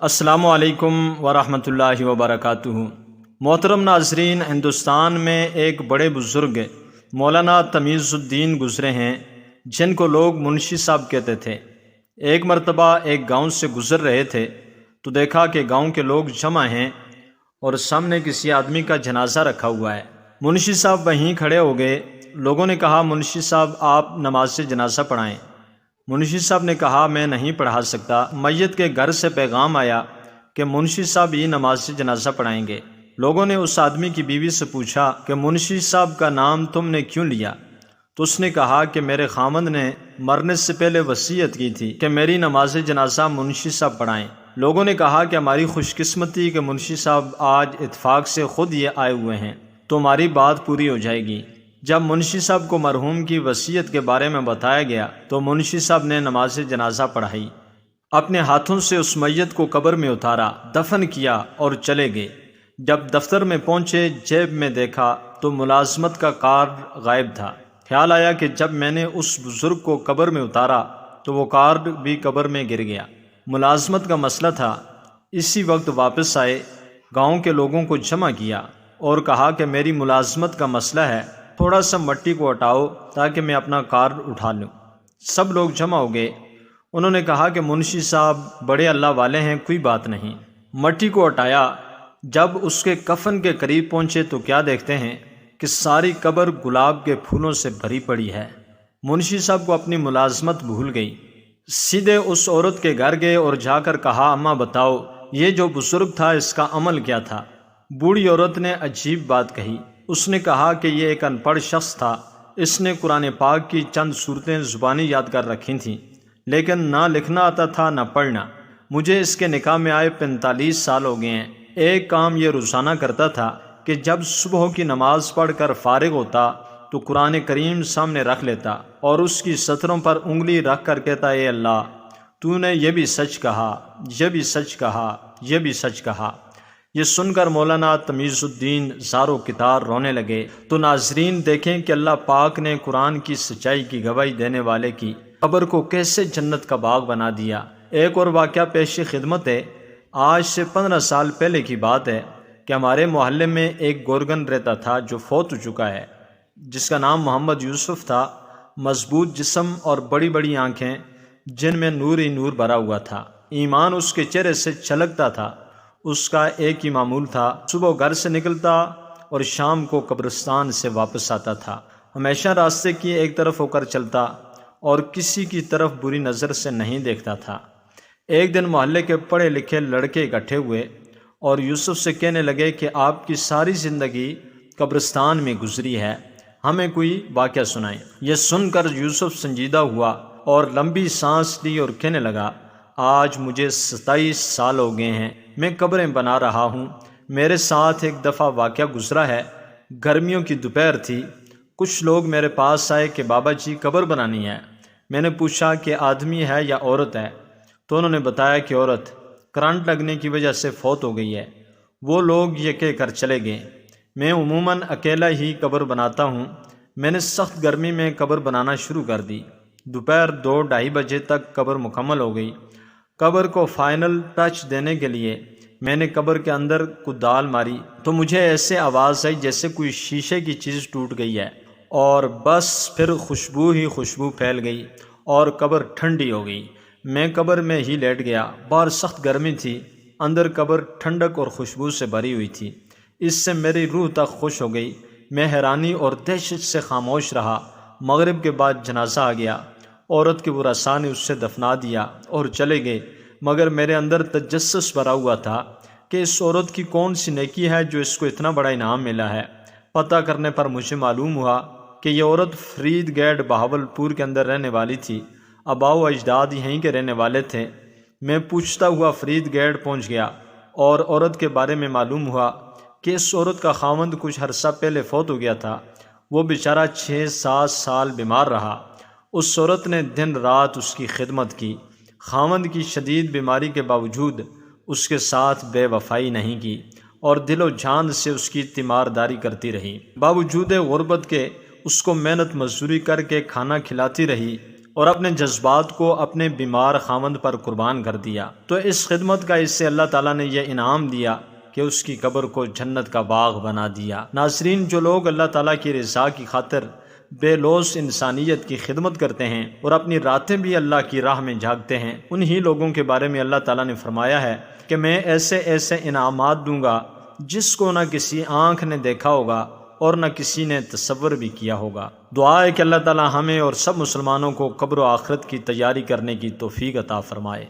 السلام علیکم ورحمۃ اللہ وبرکاتہ۔ محترم ناظرین، ہندوستان میں ایک بڑے بزرگ مولانا تمیز الدین گزرے ہیں جن کو لوگ منشی صاحب کہتے تھے۔ ایک مرتبہ ایک گاؤں سے گزر رہے تھے تو دیکھا کہ گاؤں کے لوگ جمع ہیں اور سامنے کسی آدمی کا جنازہ رکھا ہوا ہے۔ منشی صاحب وہیں کھڑے ہو گئے۔ لوگوں نے کہا منشی صاحب آپ نماز جنازہ پڑھائیں۔ منشی صاحب نے کہا میں نہیں پڑھا سکتا۔ میت کے گھر سے پیغام آیا کہ منشی صاحب ہی نماز جنازہ پڑھائیں گے۔ لوگوں نے اس آدمی کی بیوی سے پوچھا کہ منشی صاحب کا نام تم نے کیوں لیا؟ تو اس نے کہا کہ میرے خامند نے مرنے سے پہلے وصیت کی تھی کہ میری نماز جنازہ منشی صاحب پڑھائیں۔ لوگوں نے کہا کہ ہماری خوش قسمتی کہ منشی صاحب آج اتفاق سے خود یہ آئے ہوئے ہیں تو ہماری بات پوری ہو جائے گی۔ جب منشی صاحب کو مرحوم کی وصیت کے بارے میں بتایا گیا تو منشی صاحب نے نماز جنازہ پڑھائی، اپنے ہاتھوں سے اس میت کو قبر میں اتارا، دفن کیا اور چلے گئے۔ جب دفتر میں پہنچے جیب میں دیکھا تو ملازمت کا کارڈ غائب تھا۔ خیال آیا کہ جب میں نے اس بزرگ کو قبر میں اتارا تو وہ کارڈ بھی قبر میں گر گیا۔ ملازمت کا مسئلہ تھا۔ اسی وقت واپس آئے، گاؤں کے لوگوں کو جمع کیا اور کہا کہ میری ملازمت کا مسئلہ ہے، تھوڑا سا مٹی کو ہٹاؤ تاکہ میں اپنا کارڈ اٹھا لوں۔ سب لوگ جمع ہو گئے۔ انہوں نے کہا کہ منشی صاحب بڑے اللہ والے ہیں، کوئی بات نہیں۔ مٹی کو ہٹایا۔ جب اس کے کفن کے قریب پہنچے تو کیا دیکھتے ہیں کہ ساری قبر گلاب کے پھولوں سے بھری پڑی ہے۔ منشی صاحب کو اپنی ملازمت بھول گئی۔ سیدھے اس عورت کے گھر گئے اور جا کر کہا اماں بتاؤ یہ جو بزرگ تھا اس کا عمل کیا تھا؟ بوڑھی عورت نے عجیب بات کہی۔ اس نے کہا کہ یہ ایک ان پڑھ شخص تھا، اس نے قرآن پاک کی چند صورتیں زبانی یاد کر رکھی تھیں لیکن نہ لکھنا آتا تھا نہ پڑھنا۔ مجھے اس کے نکاح میں آئے 45 سال ہو گئے ہیں۔ ایک کام یہ روزانہ کرتا تھا کہ جب صبح کی نماز پڑھ کر فارغ ہوتا تو قرآن کریم سامنے رکھ لیتا اور اس کی سطروں پر انگلی رکھ کر کہتا اے اللہ تو نے یہ بھی سچ کہا، یہ بھی سچ کہا، یہ بھی سچ کہا۔ یہ سن کر مولانا تمیز الدین زارو کتار رونے لگے۔ تو ناظرین دیکھیں کہ اللہ پاک نے قرآن کی سچائی کی گواہی دینے والے کی قبر کو کیسے جنت کا باغ بنا دیا۔ ایک اور واقعہ پیش خدمت ہے۔ آج سے 15 سال پہلے کی بات ہے کہ ہمارے محلے میں ایک گورگن رہتا تھا جو فوت ہو چکا ہے، جس کا نام محمد یوسف تھا۔ مضبوط جسم اور بڑی بڑی آنکھیں جن میں نور ہی نور بھرا ہوا تھا۔ ایمان اس کے چہرے سے چھلکتا تھا۔ اس کا ایک ہی معمول تھا، صبح گھر سے نکلتا اور شام کو قبرستان سے واپس آتا تھا۔ ہمیشہ راستے کی ایک طرف ہو کر چلتا اور کسی کی طرف بری نظر سے نہیں دیکھتا تھا۔ ایک دن محلے کے پڑھے لکھے لڑکے اکٹھے ہوئے اور یوسف سے کہنے لگے کہ آپ کی ساری زندگی قبرستان میں گزری ہے، ہمیں کوئی واقعہ سنائیں۔ یہ سن کر یوسف سنجیدہ ہوا اور لمبی سانس لی اور کہنے لگا آج مجھے 27 سال ہو گئے ہیں، میں قبریں بنا رہا ہوں۔ میرے ساتھ ایک دفعہ واقعہ گزرا ہے۔ گرمیوں کی دوپہر تھی، کچھ لوگ میرے پاس آئے کہ بابا جی قبر بنانی ہے۔ میں نے پوچھا کہ آدمی ہے یا عورت ہے؟ تو انہوں نے بتایا کہ عورت کرنٹ لگنے کی وجہ سے فوت ہو گئی ہے۔ وہ لوگ یہ کہہ کر چلے گئے۔ میں عموماً اکیلا ہی قبر بناتا ہوں۔ میں نے سخت گرمی میں قبر بنانا شروع کر دی۔ دوپہر 2-2:30 بجے تک قبر مکمل ہو گئی۔ قبر کو فائنل ٹچ دینے کے لیے میں نے قبر کے اندر کدال ماری تو مجھے ایسے آواز آئی جیسے کوئی شیشے کی چیز ٹوٹ گئی ہے، اور بس پھر خوشبو ہی خوشبو پھیل گئی اور قبر ٹھنڈی ہو گئی۔ میں قبر میں ہی لیٹ گیا۔ باہر سخت گرمی تھی، اندر قبر ٹھنڈک اور خوشبو سے بھری ہوئی تھی۔ اس سے میری روح تک خوش ہو گئی۔ میں حیرانی اور دہشت سے خاموش رہا۔ مغرب کے بعد جنازہ آ گیا۔ عورت کے ورثاء نے اس سے دفنا دیا اور چلے گئے، مگر میرے اندر تجسس بھرا ہوا تھا کہ اس عورت کی کون سی نیکی ہے جو اس کو اتنا بڑا انعام ملا ہے۔ پتہ کرنے پر مجھے معلوم ہوا کہ یہ عورت فرید گیٹ بہاولپور کے اندر رہنے والی تھی۔ آباء و اجداد یہیں کے رہنے والے تھے۔ میں پوچھتا ہوا فرید گیٹ پہنچ گیا اور عورت کے بارے میں معلوم ہوا کہ اس عورت کا خاوند کچھ عرصہ پہلے فوت ہو گیا تھا۔ وہ بیچارہ 6-7 سال بیمار رہا۔ اس عورت نے دن رات اس کی خدمت کی۔ خاوند کی شدید بیماری کے باوجود اس کے ساتھ بے وفائی نہیں کی اور دل و جان سے اس کی تیمارداری کرتی رہی۔ باوجود غربت کے اس کو محنت مزدوری کر کے کھانا کھلاتی رہی اور اپنے جذبات کو اپنے بیمار خاوند پر قربان کر دیا، تو اس خدمت کا اس سے اللہ تعالیٰ نے یہ انعام دیا کہ اس کی قبر کو جنت کا باغ بنا دیا۔ ناظرین، جو لوگ اللہ تعالیٰ کی رضا کی خاطر بے لوث انسانیت کی خدمت کرتے ہیں اور اپنی راتیں بھی اللہ کی راہ میں جاگتے ہیں، انہی لوگوں کے بارے میں اللہ تعالیٰ نے فرمایا ہے کہ میں ایسے ایسے انعامات دوں گا جس کو نہ کسی آنکھ نے دیکھا ہوگا اور نہ کسی نے تصور بھی کیا ہوگا۔ دعا ہے کہ اللہ تعالیٰ ہمیں اور سب مسلمانوں کو قبر و آخرت کی تیاری کرنے کی توفیق عطا فرمائے۔